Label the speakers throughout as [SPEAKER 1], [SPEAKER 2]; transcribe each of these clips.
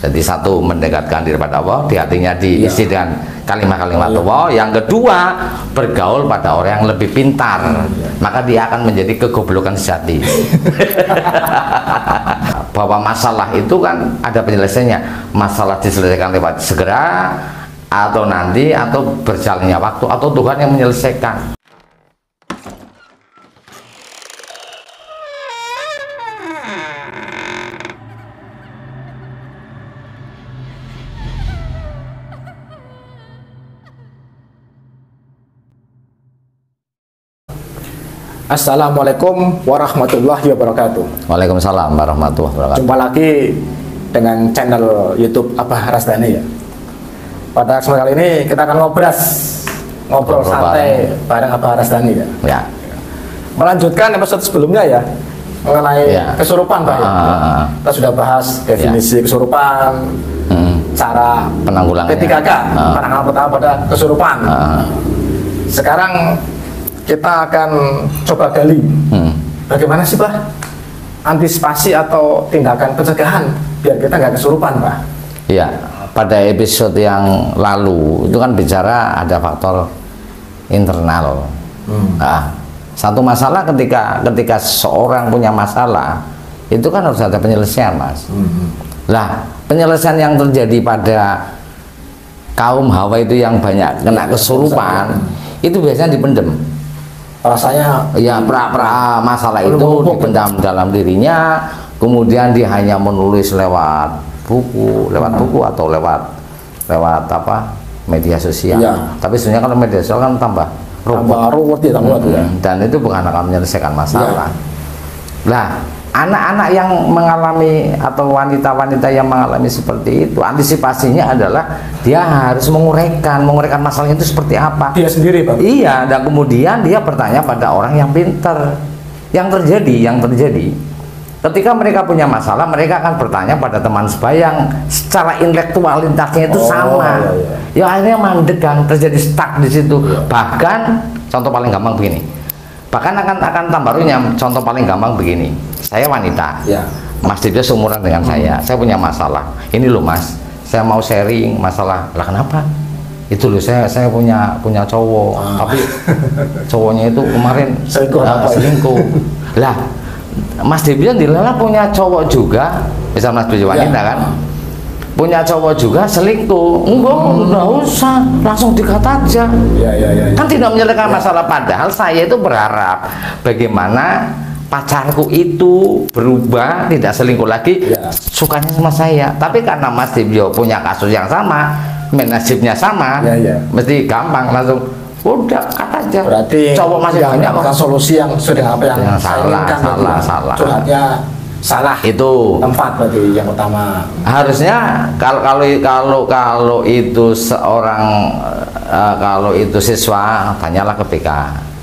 [SPEAKER 1] Jadi satu, mendekatkan diri pada Allah, di hatinya diisi dengan kalimat-kalimat Allah. Yang kedua, bergaul pada orang yang lebih pintar, maka dia akan menjadi kegoblokan sejati. Bahwa masalah itu kan ada penyelesaiannya. Masalah diselesaikan lewat segera, atau nanti, atau berjalannya waktu, atau Tuhan yang menyelesaikan.
[SPEAKER 2] Assalamualaikum warahmatullahi wabarakatuh.
[SPEAKER 1] Waalaikumsalam warahmatullahi wabarakatuh.
[SPEAKER 2] Jumpa lagi dengan channel YouTube Abah Rasdani ya. Pada kesempatan kali ini kita akan ngobrol santai bareng Abah Rasdani ya.
[SPEAKER 1] Ya.
[SPEAKER 2] Melanjutkan episode sebelumnya ya, mengenai kesurupan Pak. Kita sudah bahas definisi kesurupan, cara
[SPEAKER 1] penanggulangan
[SPEAKER 2] P3K, penanganan pertama pada kesurupan. Sekarang kita akan coba gali bagaimana sih Pak antisipasi atau tindakan pencegahan biar kita nggak kesurupan Pak.
[SPEAKER 1] Iya, pada episode yang lalu itu kan bicara ada faktor internal. Nah, satu masalah ketika seorang punya masalah itu kan harus ada penyelesaian Mas. Lah, penyelesaian yang terjadi pada kaum Hawa itu yang banyak kena kesurupan itu biasanya dipendem.
[SPEAKER 2] Rasanya
[SPEAKER 1] ya masalah itu dipendam dalam dirinya, kemudian dia hanya menulis lewat buku atau lewat apa media sosial. Tapi sebenarnya kalau media sosial kan tambah ruwet ya. Dan itu bukan akan menyelesaikan masalah. Nah, anak-anak yang mengalami atau wanita-wanita yang mengalami seperti itu, antisipasinya adalah dia harus menguraikan masalah itu seperti apa.
[SPEAKER 2] Dia sendiri Bang.
[SPEAKER 1] Iya, dan kemudian dia bertanya pada orang yang pintar. Yang terjadi ketika mereka punya masalah, mereka akan bertanya pada teman sebaya yang secara intelektualitasnya itu sama. Ya akhirnya mandek kan, terjadi stuck di situ. Bahkan contoh paling gampang begini. Bahkan akan tambah runyam. Contoh paling gampang begini. Saya wanita, Mas Dibyo seumuran dengan saya punya masalah. Ini loh Mas, saya mau sharing masalah. Lah kenapa? Itu loh saya punya cowok, tapi cowoknya itu kemarin selingkuh. Lah, Mas Dibyo dilala punya cowok juga, bisa Mas Dibyo wanita kan? Punya cowok juga selingkuh. Enggak usah, langsung dikat aja. Kan tidak menyelesaikan masalah. Padahal saya itu berharap bagaimana pacarku itu berubah, tidak selingkuh lagi, sukanya sama saya. Tapi karena Mas Dibyo punya kasus yang sama, nasibnya sama, mesti gampang langsung udah kata aja.
[SPEAKER 2] Berarti
[SPEAKER 1] cowok masih banyak kok.
[SPEAKER 2] Solusi yang sudah apa yang salah. Curhatnya salah.
[SPEAKER 1] Itu
[SPEAKER 2] tempat berarti yang utama.
[SPEAKER 1] Harusnya kalau itu seorang kalau itu siswa, tanyalah ke BK.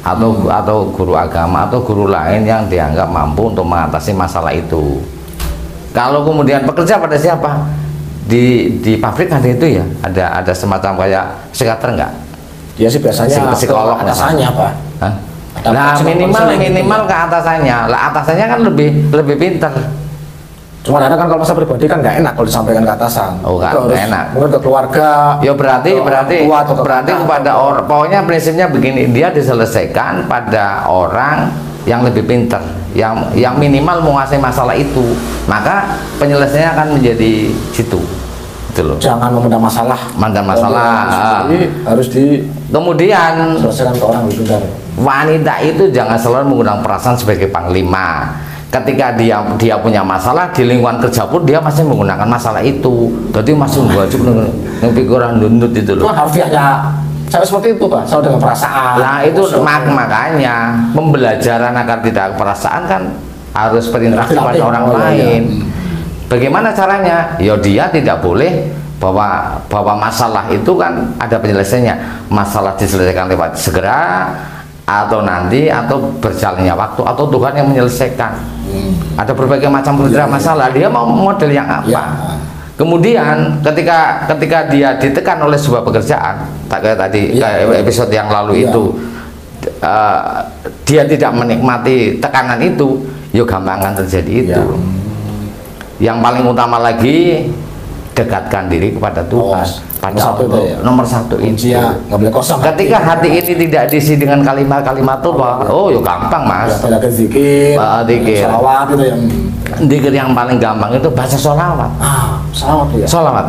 [SPEAKER 1] Atau guru agama atau guru lain yang dianggap mampu untuk mengatasi masalah itu. Kalau kemudian bekerja pada siapa? Di pabrik ada itu ya, ada semacam kayak psikiater enggak?
[SPEAKER 2] Dia sih biasanya
[SPEAKER 1] psikolog
[SPEAKER 2] atasannya Pak.
[SPEAKER 1] Nah minimal ke atasannya. Lah atasannya kan lebih pintar.
[SPEAKER 2] Cuma ada kan kalau masa pribadi kan nggak enak kalau disampaikan ke atasan.
[SPEAKER 1] Nggak enak.
[SPEAKER 2] Mungkin ke keluarga.
[SPEAKER 1] Ya berarti kepada orang. Pokoknya prinsipnya begini, dia diselesaikan pada orang yang lebih pintar, yang minimal menguasai masalah itu. Maka penyelesaiannya akan menjadi situ. Gitu loh.
[SPEAKER 2] Jangan memendam masalah. Harus
[SPEAKER 1] kemudian
[SPEAKER 2] selesaikan ke orang lebih pintar.
[SPEAKER 1] Wanita itu jangan selalu menggunakan perasaan sebagai panglima. Ketika dia punya masalah di lingkungan kerja pun dia masih menggunakan masalah itu. Jadi masih wajib pikiran dundut itu loh.
[SPEAKER 2] Harfiahnya saya seperti itu Pak, saya dengan perasaan.
[SPEAKER 1] Nah itu makanya pembelajaran agar tidak perasaan kan harus berinteraksi pada orang lain. Bagaimana caranya? Ya dia tidak boleh bahwa masalah itu kan ada penyelesaiannya. Masalah diselesaikan lewat segera, atau nanti, atau berjalannya waktu, atau Tuhan yang menyelesaikan. Ada berbagai macam masalah. Dia mau model yang apa? Kemudian ketika dia ditekan oleh sebuah pekerjaan, kayak tadi episode yang lalu itu, dia tidak menikmati tekanan itu, yuk gampang akan terjadi itu. Yang paling utama lagi, dekatkan diri kepada Tuhan, pada
[SPEAKER 2] nomor satu
[SPEAKER 1] Allah.
[SPEAKER 2] itu ya.
[SPEAKER 1] Nomor satu itu.
[SPEAKER 2] Iya, nggak boleh kosong.
[SPEAKER 1] Ketika hati ini tidak diisi dengan kalimat-kalimat Tuhan, oh ya gampang mas.
[SPEAKER 2] Ya, ada zikir,
[SPEAKER 1] Zikir.
[SPEAKER 2] salawat itu yang
[SPEAKER 1] Zikir yang paling gampang itu baca sholawat.
[SPEAKER 2] salawat ya.
[SPEAKER 1] Sholawat,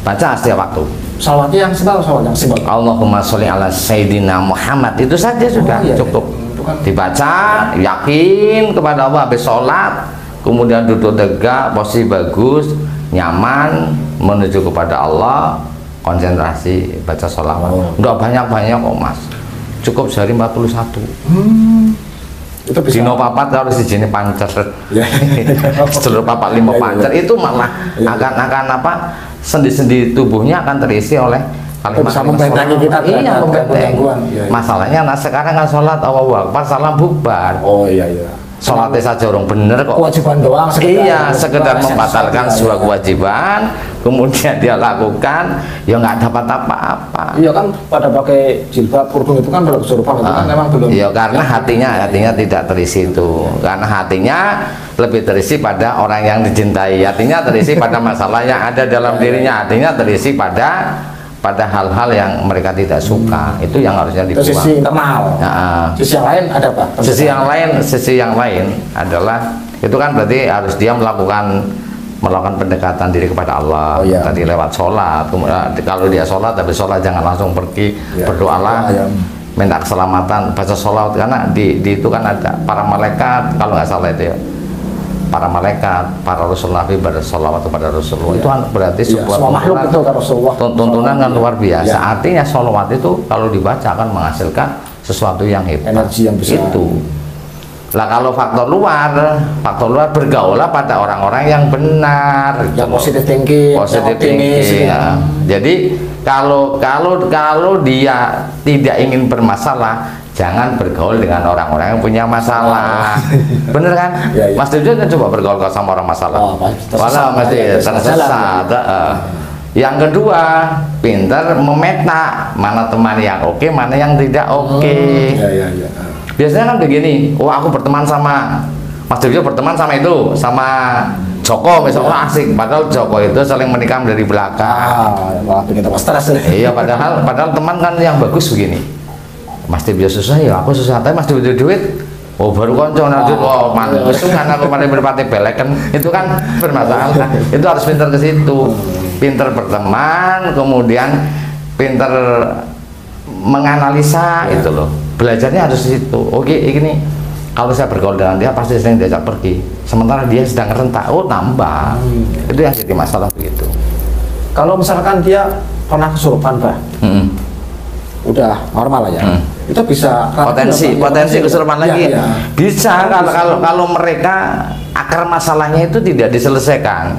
[SPEAKER 1] baca setiap waktu.
[SPEAKER 2] Salawatnya yang simpel, salawat yang simpel.
[SPEAKER 1] Allahumma sholli ala Sayyidina Muhammad, itu saja sudah
[SPEAKER 2] iya,
[SPEAKER 1] cukup.
[SPEAKER 2] itu kan.
[SPEAKER 1] Dibaca, yakin kepada Allah habis sholat, kemudian duduk tegak, posisi bagus, nyaman, menuju kepada Allah, konsentrasi, baca sholawat. Udah banyak-banyak kok mas, cukup sehari 41.
[SPEAKER 2] Itu bisa.
[SPEAKER 1] Dino papat harus dijini pancer.
[SPEAKER 2] Ya.
[SPEAKER 1] Seluruh papat 5 pancer itu malah akan apa, sendi-sendi tubuhnya akan terisi oleh
[SPEAKER 2] Bisa membentengi kita
[SPEAKER 1] iya, membentengi.
[SPEAKER 2] Iya.
[SPEAKER 1] Masalahnya nah sekarang kan sholat Allahu Akbar salam bubar.
[SPEAKER 2] Oh iya iya.
[SPEAKER 1] Sholatnya saja orang bener kok.
[SPEAKER 2] Kewajiban doang.
[SPEAKER 1] Iya, sekedar membatalkan sebuah kewajiban, kemudian dia lakukan, ya nggak dapat apa-apa.
[SPEAKER 2] Iya kan, pada pakai jilbab kerudung itu kan kesurupan, itu kan memang belum.
[SPEAKER 1] Iya, karena hatinya tidak terisi itu. Karena hatinya lebih terisi pada orang yang dicintai, hatinya terisi pada masalah yang ada dalam dirinya, hatinya terisi pada hal-hal yang mereka tidak suka. Itu yang harusnya dibuang.
[SPEAKER 2] Itu sisi internal.
[SPEAKER 1] Nah,
[SPEAKER 2] sisi yang lain ada apa?
[SPEAKER 1] Sisi yang lain adalah itu kan berarti harus dia melakukan pendekatan diri kepada Allah.
[SPEAKER 2] Oh, iya.
[SPEAKER 1] Tadi lewat sholat. Kemudian kalau dia sholat, tapi sholat jangan langsung pergi,
[SPEAKER 2] iya.
[SPEAKER 1] Berdoalah,
[SPEAKER 2] Iya.
[SPEAKER 1] minta keselamatan, baca sholat, karena di itu kan ada para malaikat, kalau nggak salah itu ya, para malaikat, para rasul Nabi bersolawat kepada Rasulullah. Itu kan berarti sebuah
[SPEAKER 2] semua makhluk itu kan Rasulullah.
[SPEAKER 1] tuntunan kan luar biasa.
[SPEAKER 2] Ya.
[SPEAKER 1] Artinya sholawat itu kalau dibaca akan menghasilkan sesuatu yang hebat.
[SPEAKER 2] Energi yang besar.
[SPEAKER 1] Itu. Lah kalau faktor luar bergaulah pada orang-orang yang benar.
[SPEAKER 2] Yang positive thinking,
[SPEAKER 1] Positive
[SPEAKER 2] yang optimis,
[SPEAKER 1] thinking, ya. Jadi kalau dia tidak ingin bermasalah, jangan bergaul dengan orang-orang yang punya masalah. Bener kan?
[SPEAKER 2] Ya, ya.
[SPEAKER 1] Mas Dirjen kan coba bergaul sama orang masalah. Walau mesti tersesat. Yang kedua, pintar memeta mana teman yang oke, mana yang tidak oke.
[SPEAKER 2] Ya.
[SPEAKER 1] Biasanya kan begini, aku berteman sama Mas Dirjen, berteman sama itu, sama Joko misalnya asik, padahal Joko itu saling menikam dari belakang.
[SPEAKER 2] Malah bikin tambah stres.
[SPEAKER 1] Iya, padahal teman kan yang bagus begini. Mas Dirjen susah ya, aku susah, tapi Mas Dirjen duit. Oh baru konco lanjut, mantus kan aku pada berpati belek kan, itu kan bermasalah. Itu harus pintar ke situ, pintar berteman, kemudian pintar menganalisa itu loh. Belajarnya harus di situ. Oke, ini kalau saya bergaul dengan dia pasti sering diajak pergi. Sementara dia sedang rentak, nambah. Itu yang jadi masalah begitu.
[SPEAKER 2] Kalau misalkan dia pernah kesurupan, Bah, udah normal lah ya. Itu bisa
[SPEAKER 1] potensi kesurupan lagi.
[SPEAKER 2] Ya.
[SPEAKER 1] Bisa kalau mereka akar masalahnya itu tidak diselesaikan.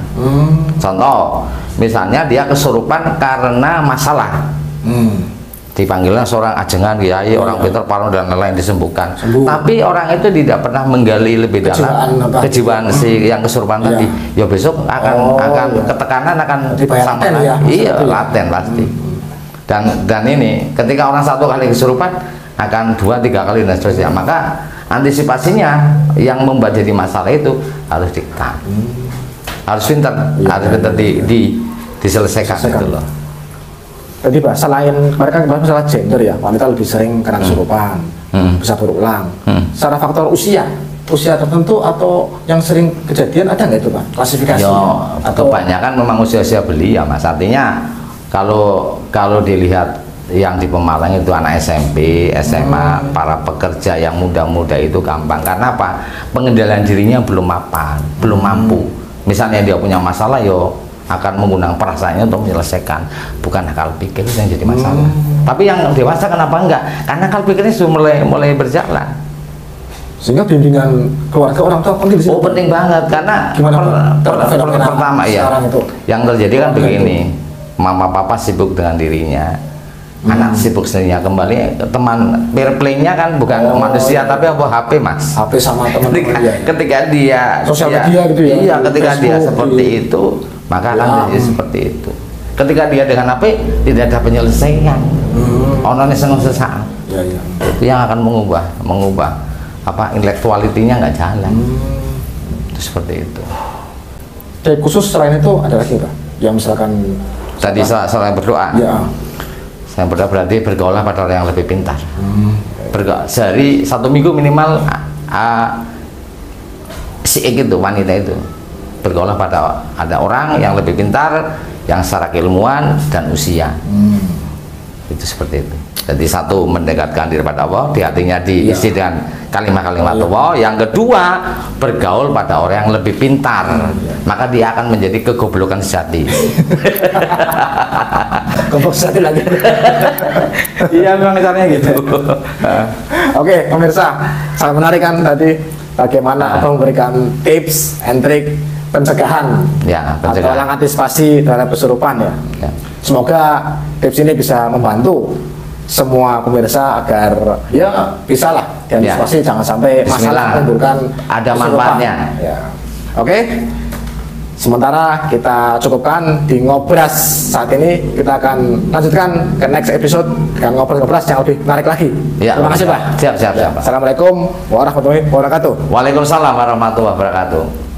[SPEAKER 1] Contoh, misalnya dia kesurupan karena masalah. Dipanggilnya seorang ajengan, kiai, orang pintar, parno dan lain-lain disembuhkan. Tapi orang itu tidak pernah menggali lebih dalam kejiwaan si yang kesurupan tadi. Ya besok akan ketekanan akan sama lagi. Iya, laten pasti. Dan ini ketika orang satu kali kesurupan akan 2-3 kali dan seterusnya. Maka antisipasinya yang membuat jadi masalah itu harus diketahui. Harus pintar, harus pintar diselesaikan gitu loh.
[SPEAKER 2] Jadi Pak, selain mereka bahas masalah gender ya, wanita lebih sering kena kesurupan, bisa berulang. Secara faktor usia tertentu atau yang sering kejadian ada nggak itu Pak? Klasifikasi?
[SPEAKER 1] Atau kebanyakan memang usia belia Mas. Artinya kalau dilihat yang di Pemalang itu anak SMP, SMA, para pekerja yang muda-muda itu gampang. Karena apa? Pengendalian dirinya belum mapan, belum mampu. Misalnya dia punya masalah, akan menggunakan perasaannya untuk menyelesaikan, bukan akal pikir yang jadi masalah. Tapi yang dewasa kenapa enggak? Karena akal pikirnya sudah mulai berjalan.
[SPEAKER 2] Sehingga bimbingan keluarga orang tua penting.
[SPEAKER 1] Penting banget, karena pertama ya, yang terjadi kan begini, mama papa sibuk dengan dirinya, anak sibuk sendirinya. Kembali teman peer play-nya kan bukan manusia tapi HP Mas.
[SPEAKER 2] HP sama teman-teman
[SPEAKER 1] ketika dia
[SPEAKER 2] sosial media gitu ya.
[SPEAKER 1] Iya, ketika dia seperti itu, maka akan jadi seperti itu. Ketika dia dengan HP tidak ada penyelesaian, orangnya senang sesaat. Itu yang akan mengubah apa intelektualitinya nggak jalan. Itu seperti itu.
[SPEAKER 2] Khusus selain itu ada lagi Pak yang misalkan
[SPEAKER 1] tadi selain berdoa,
[SPEAKER 2] ya,
[SPEAKER 1] saya berdoa berarti bergaulah pada orang yang lebih pintar. Sehari 1 minggu minimal si itu wanita itu bergaulah pada ada orang yang lebih pintar, yang secara keilmuan dan usia. Itu seperti itu. Jadi satu, mendekatkan diri pada Allah, di hatinya diisi dengan kalimat-kalimat Allah. Yang kedua, bergaul pada orang yang lebih pintar, maka dia akan menjadi kegoblokan sejati.
[SPEAKER 2] goblok sejati lagi.
[SPEAKER 1] Iya, memang caranya gitu.
[SPEAKER 2] Oke, pemirsa, sangat menarik kan tadi bagaimana memberikan tips and trick pencegahan,
[SPEAKER 1] Ya,
[SPEAKER 2] atau
[SPEAKER 1] pencegahan.
[SPEAKER 2] langkah antisipasi terhadap kesurupan ya.
[SPEAKER 1] Ya.
[SPEAKER 2] Semoga tips ini bisa membantu semua pemirsa agar ya bisa lah diantisipasi, jangan sampai
[SPEAKER 1] Bismillah.
[SPEAKER 2] masalah menimbulkan
[SPEAKER 1] Ada
[SPEAKER 2] kesurupan.
[SPEAKER 1] manfaatnya.
[SPEAKER 2] Ya. Oke. Sementara kita cukupkan di Ngobras saat ini, kita akan lanjutkan ke next episode dengan Ngobras yang lebih menarik lagi.
[SPEAKER 1] Ya,
[SPEAKER 2] Terima kasih Pak.
[SPEAKER 1] Siap.
[SPEAKER 2] Assalamualaikum warahmatullahi wabarakatuh.
[SPEAKER 1] Waalaikumsalam warahmatullahi wabarakatuh.